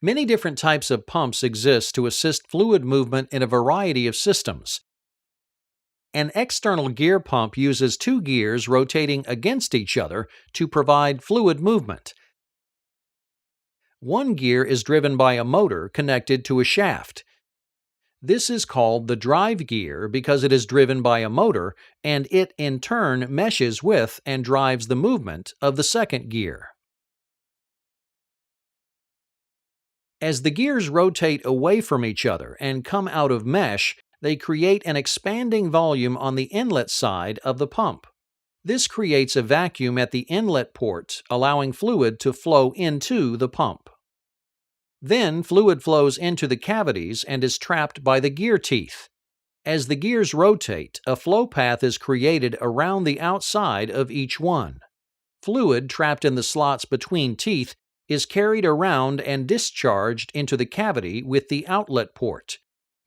Many different types of pumps exist to assist fluid movement in a variety of systems. An external gear pump uses two gears rotating against each other to provide fluid movement. One gear is driven by a motor connected to a shaft. This is called the drive gear because it is driven by a motor, and it in turn meshes with and drives the movement of the second gear. As the gears rotate away from each other and come out of mesh, they create an expanding volume on the inlet side of the pump. This creates a vacuum at the inlet port, allowing fluid to flow into the pump. Then fluid flows into the cavities and is trapped by the gear teeth. As the gears rotate, a flow path is created around the outside of each one. Fluid trapped in the slots between teeth is carried around and discharged into the cavity with the outlet port.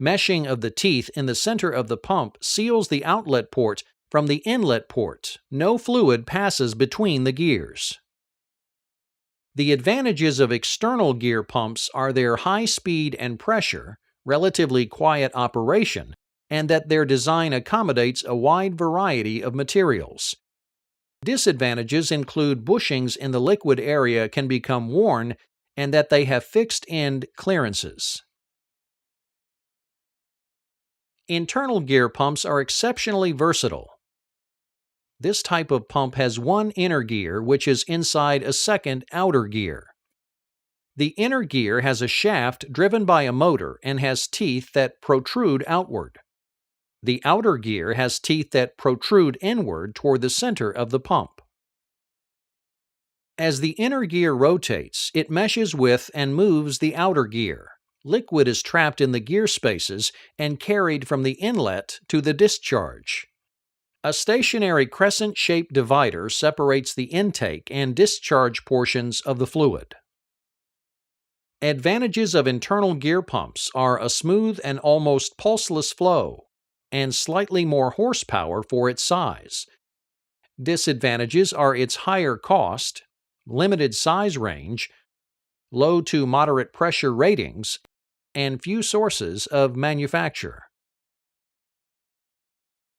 Meshing of the teeth in the center of the pump seals the outlet port from the inlet port. No fluid passes between the gears. The advantages of external gear pumps are their high speed and pressure, relatively quiet operation, and that their design accommodates a wide variety of materials. Disadvantages include bushings in the liquid area can become worn and that they have fixed end clearances. Internal gear pumps are exceptionally versatile. This type of pump has one inner gear which is inside a second outer gear. The inner gear has a shaft driven by a motor and has teeth that protrude outward. The outer gear has teeth that protrude inward toward the center of the pump. As the inner gear rotates, it meshes with and moves the outer gear. Liquid is trapped in the gear spaces and carried from the inlet to the discharge. A stationary crescent-shaped divider separates the intake and discharge portions of the fluid. Advantages of internal gear pumps are a smooth and almost pulseless flow, and slightly more horsepower for its size. Disadvantages are its higher cost, limited size range, low to moderate pressure ratings, and few sources of manufacture.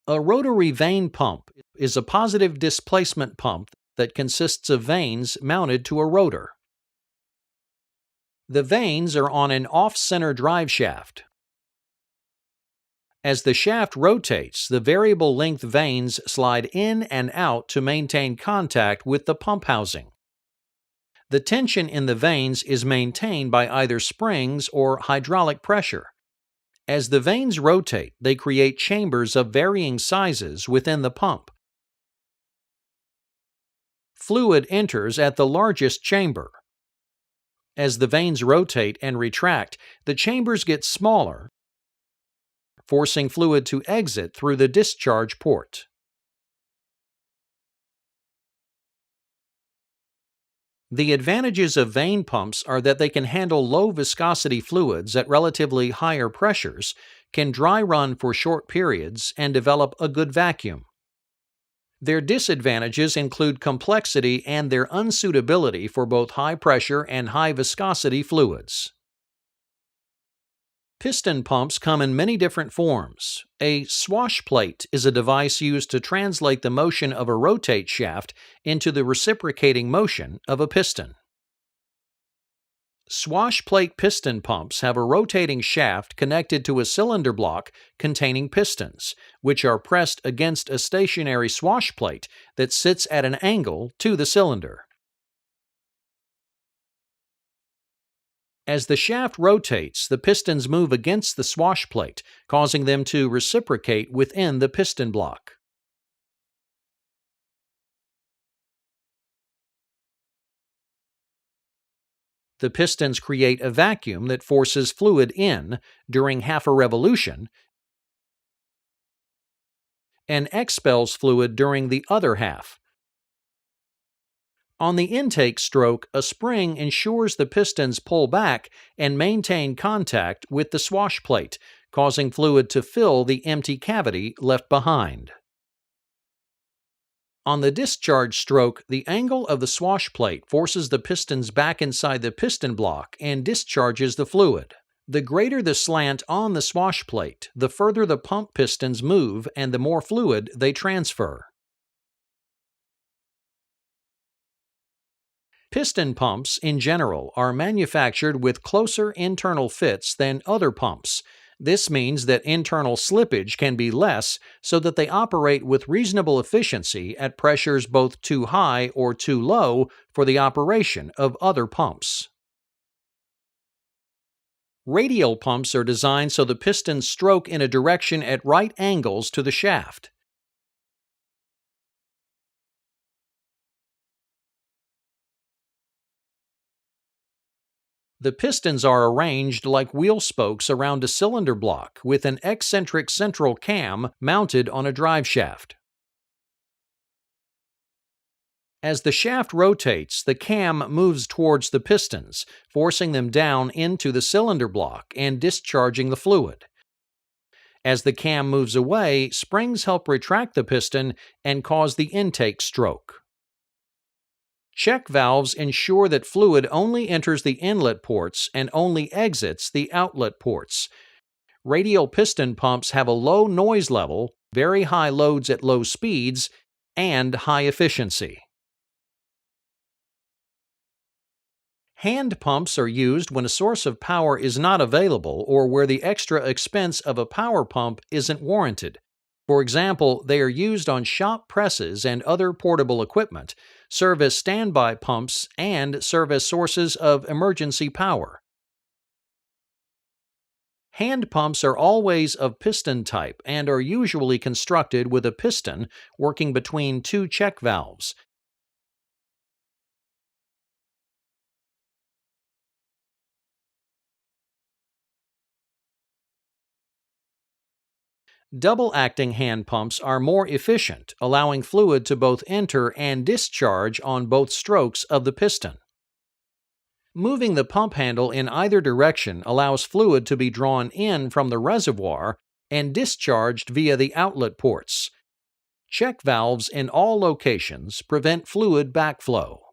A rotary vane pump is a positive displacement pump that consists of vanes mounted to a rotor. The vanes are on an off-center drive shaft. As the shaft rotates, the variable length vanes slide in and out to maintain contact with the pump housing. The tension in the vanes is maintained by either springs or hydraulic pressure. As the vanes rotate, they create chambers of varying sizes within the pump. Fluid enters at the largest chamber. As the vanes rotate and retract, the chambers get smaller, forcing fluid to exit through the discharge port. The advantages of vane pumps are that they can handle low viscosity fluids at relatively higher pressures, can dry run for short periods, and develop a good vacuum. Their disadvantages include complexity and their unsuitability for both high pressure and high viscosity fluids. Piston pumps come in many different forms. A swash plate is a device used to translate the motion of a rotate shaft into the reciprocating motion of a piston. Swash plate piston pumps have a rotating shaft connected to a cylinder block containing pistons, which are pressed against a stationary swash plate that sits at an angle to the cylinder. As the shaft rotates, the pistons move against the swash plate, causing them to reciprocate within the piston block. The pistons create a vacuum that forces fluid in during half a revolution and expels fluid during the other half. On the intake stroke, a spring ensures the pistons pull back and maintain contact with the swash plate, causing fluid to fill the empty cavity left behind. On the discharge stroke, the angle of the swash plate forces the pistons back inside the piston block and discharges the fluid. The greater the slant on the swash plate, the further the pump pistons move and the more fluid they transfer. Piston pumps, in general, are manufactured with closer internal fits than other pumps. This means that internal slippage can be less so that they operate with reasonable efficiency at pressures both too high or too low for the operation of other pumps. Radial pumps are designed so the pistons stroke in a direction at right angles to the shaft. The pistons are arranged like wheel spokes around a cylinder block with an eccentric central cam mounted on a drive shaft. As the shaft rotates, the cam moves towards the pistons, forcing them down into the cylinder block and discharging the fluid. As the cam moves away, springs help retract the piston and cause the intake stroke. Check valves ensure that fluid only enters the inlet ports and only exits the outlet ports. Radial piston pumps have a low noise level, very high loads at low speeds, and high efficiency. Hand pumps are used when a source of power is not available or where the extra expense of a power pump isn't warranted. For example, they are used on shop presses and other portable equipment, serve as standby pumps, and serve as sources of emergency power. Hand pumps are always of piston type and are usually constructed with a piston working between two check valves. Double-acting hand pumps are more efficient, allowing fluid to both enter and discharge on both strokes of the piston. Moving the pump handle in either direction allows fluid to be drawn in from the reservoir and discharged via the outlet ports. Check valves in all locations prevent fluid backflow.